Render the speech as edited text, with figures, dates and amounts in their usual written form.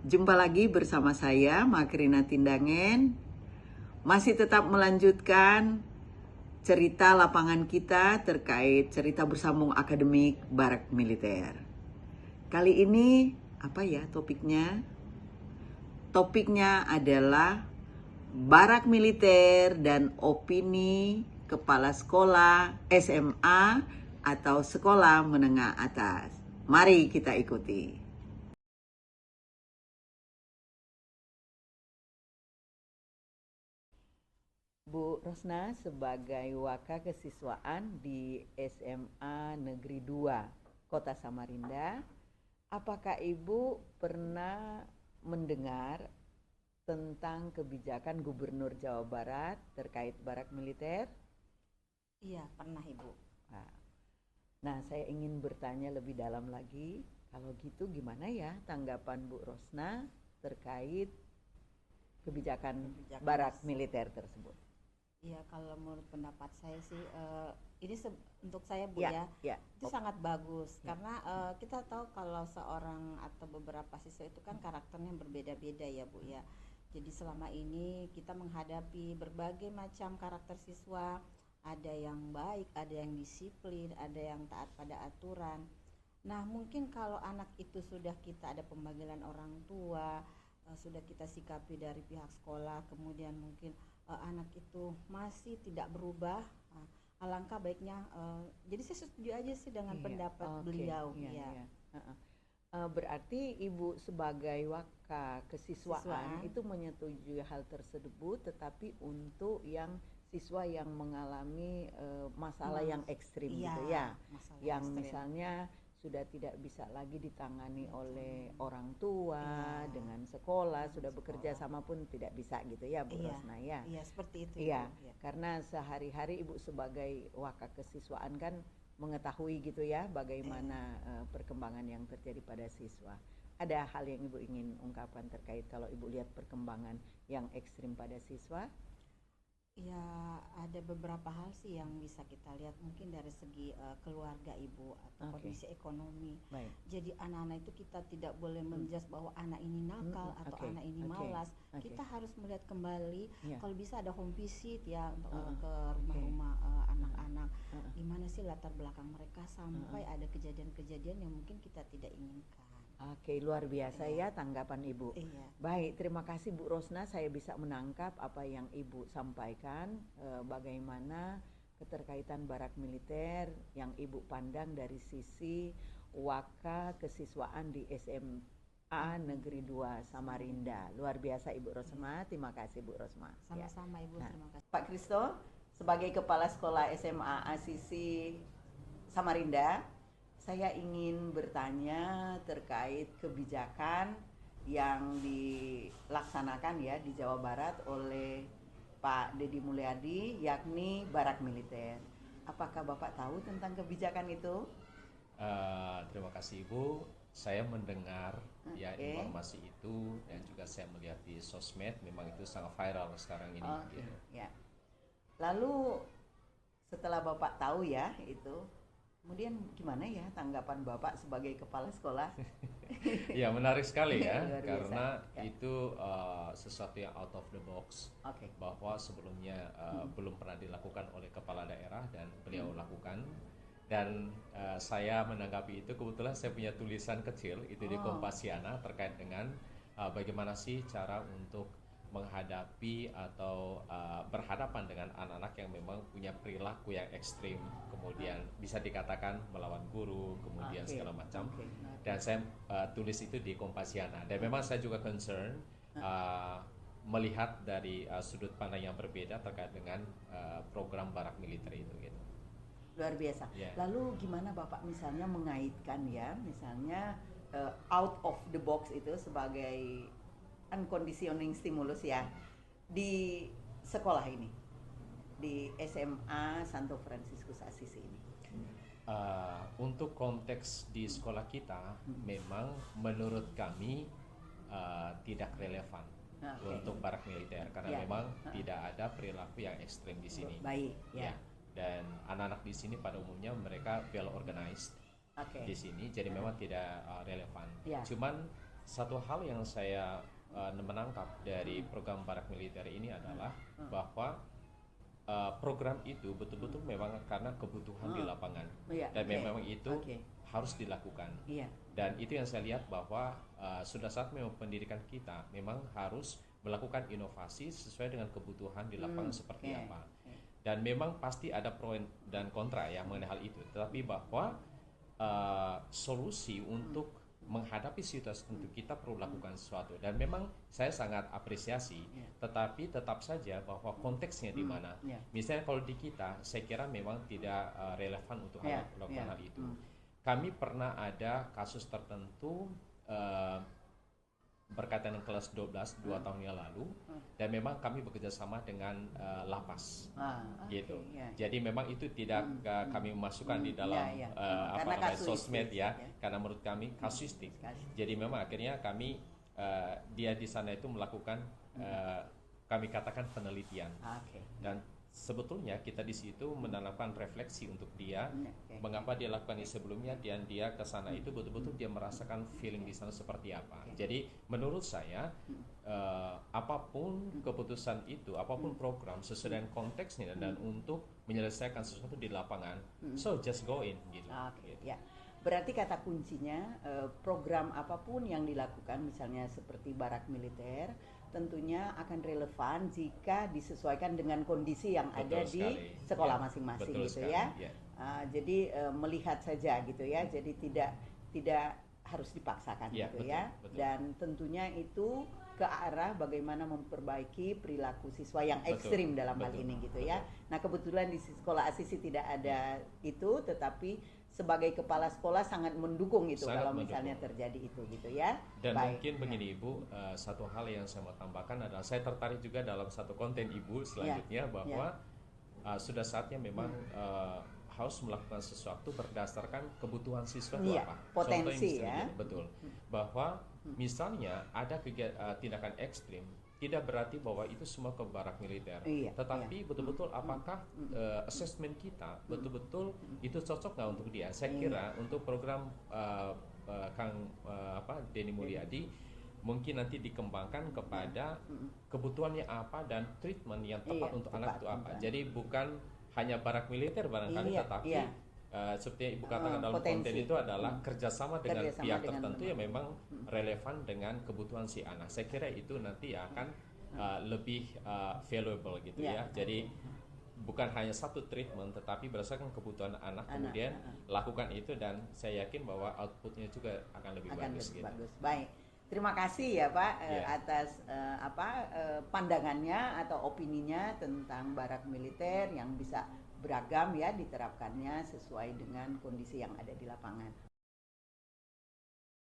Jumpa lagi bersama saya, Makrina Tindangen. Masih tetap melanjutkan cerita lapangan kita terkait cerita bersambung akademik Barak Militer. Kali ini, apa ya topiknya? Topiknya adalah Barak Militer dan opini kepala sekolah SMA atau sekolah menengah atas. Mari kita ikuti. Bu Rosna sebagai Waka Kesiswaan di SMA Negeri 2 Kota Samarinda, apakah Ibu pernah mendengar tentang kebijakan Gubernur Jawa Barat terkait Barak Militer? Iya, pernah Ibu. Nah, saya ingin bertanya lebih dalam lagi, kalau gitu gimana ya tanggapan Bu Rosna terkait kebijakan Barak Militer tersebut? Iya, kalau menurut pendapat saya sih, ini untuk saya Bu Ya, ya. itu sangat bagus karena kita tahu kalau seorang atau beberapa siswa itu kan karakternya berbeda-beda ya Bu ya. Jadi selama ini kita menghadapi berbagai macam karakter siswa, ada yang baik, ada yang disiplin, ada yang taat pada aturan. Nah, mungkin kalau anak itu sudah kita ada pemanggilan orang tua, sudah kita sikapi dari pihak sekolah, kemudian mungkin anak itu masih tidak berubah, alangkah baiknya. Jadi saya setuju aja sih dengan pendapat beliau. Iya. Berarti Ibu sebagai Waka Kesiswaan itu menyetujui hal tersebut, tetapi untuk yang siswa yang mengalami masalah yang ekstrim gitu ya, yang ekstrim. Misalnya sudah tidak bisa lagi ditangani oleh orang tua, dengan sekolah, sudah bekerja sama pun tidak bisa gitu ya Bu Rosna ya. Iya, seperti itu. Iya, karena sehari-hari Ibu sebagai Waka Kesiswaan kan mengetahui gitu ya bagaimana perkembangan yang terjadi pada siswa. Ada hal yang Ibu ingin ungkapkan terkait kalau Ibu lihat perkembangan yang ekstrim pada siswa? Ya, ada beberapa hal sih yang bisa kita lihat mungkin dari segi keluarga Ibu atau kondisi ekonomi. Baik. Jadi anak-anak itu kita tidak boleh menjudge bahwa anak ini nakal atau anak ini malas. Kita harus melihat kembali, kalau bisa ada home visit ya untuk ke rumah-rumah anak-anak. Gimana sih latar belakang mereka sampai ada kejadian-kejadian yang mungkin kita tidak inginkan. Oke, luar biasa ya tanggapan Ibu. Iya. Baik, terima kasih Bu Rosna. Saya bisa menangkap apa yang Ibu sampaikan, bagaimana keterkaitan Barak Militer yang Ibu pandang dari sisi Waka Kesiswaan di SMA Negeri 2 Samarinda. Luar biasa Ibu Rosna. Terima kasih Bu Rosna. Sama-sama Ibu, terima kasih. Pak Kristo sebagai Kepala Sekolah SMA Asisi Samarinda, saya ingin bertanya terkait kebijakan yang dilaksanakan ya di Jawa Barat oleh Pak Deddy Mulyadi, yakni Barak Militer. Apakah Bapak tahu tentang kebijakan itu? Terima kasih Ibu. Saya mendengar ya informasi itu dan juga saya melihat di sosmed, memang itu sangat viral sekarang ini. Ya. Lalu setelah Bapak tahu ya itu, kemudian gimana ya tanggapan Bapak sebagai kepala sekolah? Ya, menarik sekali ya, karena itu sesuatu yang out of the box, bahwa sebelumnya belum pernah dilakukan oleh kepala daerah dan beliau lakukan. Dan saya menanggapi itu, kebetulan saya punya tulisan kecil itu di Kompasiana terkait dengan bagaimana sih cara untuk menghadapi atau berhadapan dengan anak-anak yang memang punya perilaku yang ekstrim, kemudian bisa dikatakan melawan guru, kemudian segala macam. Dan saya tulis itu di Kompasiana. Dan memang saya juga concern melihat dari sudut pandang yang berbeda terkait dengan program Barak Militer itu gitu. Luar biasa. Lalu gimana Bapak misalnya mengaitkan ya, misalnya out of the box itu sebagai unconditioning stimulus ya di sekolah ini, di SMA Santo Fransiskus Assisi ini? Untuk konteks di sekolah kita, memang menurut kami tidak relevan untuk Barak Militer karena memang tidak ada perilaku yang ekstrim di sini. Baik. Dan anak-anak di sini pada umumnya mereka well organized di sini, jadi memang tidak relevan. Cuman satu hal yang saya menangkap dari program barak militer ini adalah bahwa program itu betul-betul memang karena kebutuhan di lapangan, dan memang itu harus dilakukan. Dan itu yang saya lihat bahwa sudah saat memang pendidikan kita memang harus melakukan inovasi sesuai dengan kebutuhan di lapangan seperti apa. Dan memang pasti ada pro dan kontra ya mengenai hal itu. Tetapi bahwa solusi untuk menghadapi situasi tentu kita perlu lakukan sesuatu. Dan memang saya sangat apresiasi, tetapi tetap saja bahwa konteksnya di mana. Misalnya kalau di kita, saya kira memang tidak relevan untuk melakukan hal itu. Kami pernah ada kasus tertentu berkaitan dengan kelas 12 2 tahun yang lalu, dan memang kami bekerja sama dengan lapas gitu. Jadi memang itu tidak kami masukkan di dalam apa namanya sosmed karena menurut kami kasuistik. Jadi memang akhirnya kami dia di sana itu melakukan kami katakan penelitian. Dan sebetulnya kita di situ menanamkan refleksi untuk dia, mengapa dia lakukan ini sebelumnya, dan dia ke sana itu betul-betul dia merasakan feeling di sana seperti apa. Jadi menurut saya apapun keputusan itu, apapun program sesuai dengan konteksnya dan untuk menyelesaikan sesuatu di lapangan, so just go in gitu. Berarti kata kuncinya program apapun yang dilakukan, misalnya seperti barak militer, tentunya akan relevan jika disesuaikan dengan kondisi yang ada di sekolah masing-masing gitu ya. Jadi melihat saja gitu ya. Jadi tidak harus dipaksakan gitu ya. Dan tentunya itu ke arah bagaimana memperbaiki perilaku siswa yang ekstrim dalam hal ini gitu ya. Nah, kebetulan di sekolah Asisi tidak ada itu, tetapi sebagai kepala sekolah sangat mendukung itu kalau misalnya terjadi itu gitu ya. Dan mungkin begini Ibu, satu hal yang saya mau tambahkan adalah saya tertarik juga dalam satu konten Ibu selanjutnya bahwa sudah saatnya memang harus melakukan sesuatu berdasarkan kebutuhan siswa itu apa. Potensi ya. Betul. Bahwa misalnya ada tindakan ekstrim, tidak berarti bahwa itu semua ke barak militer, tetapi betul-betul apakah assessment kita betul-betul itu cocok nggak untuk dia. Saya kira untuk program Kang Denny Mulyadi mungkin nanti dikembangkan kepada kebutuhannya apa dan treatment yang tepat untuk anak itu apa. Jadi bukan hanya barak militer barangkali, tetapi seperti Ibu katakan dalam konten itu adalah kerjasama dengan pihak tertentu yang memang relevan dengan kebutuhan si anak. Saya kira itu nanti akan lebih valuable gitu ya. Jadi bukan hanya satu treatment, tetapi berdasarkan kebutuhan anak kemudian lakukan itu, dan saya yakin bahwa outputnya juga akan lebih bagus. Baik. Terima kasih ya Pak atas pandangannya atau opininya tentang barak militer yang bisa beragam ya diterapkannya sesuai dengan kondisi yang ada di lapangan.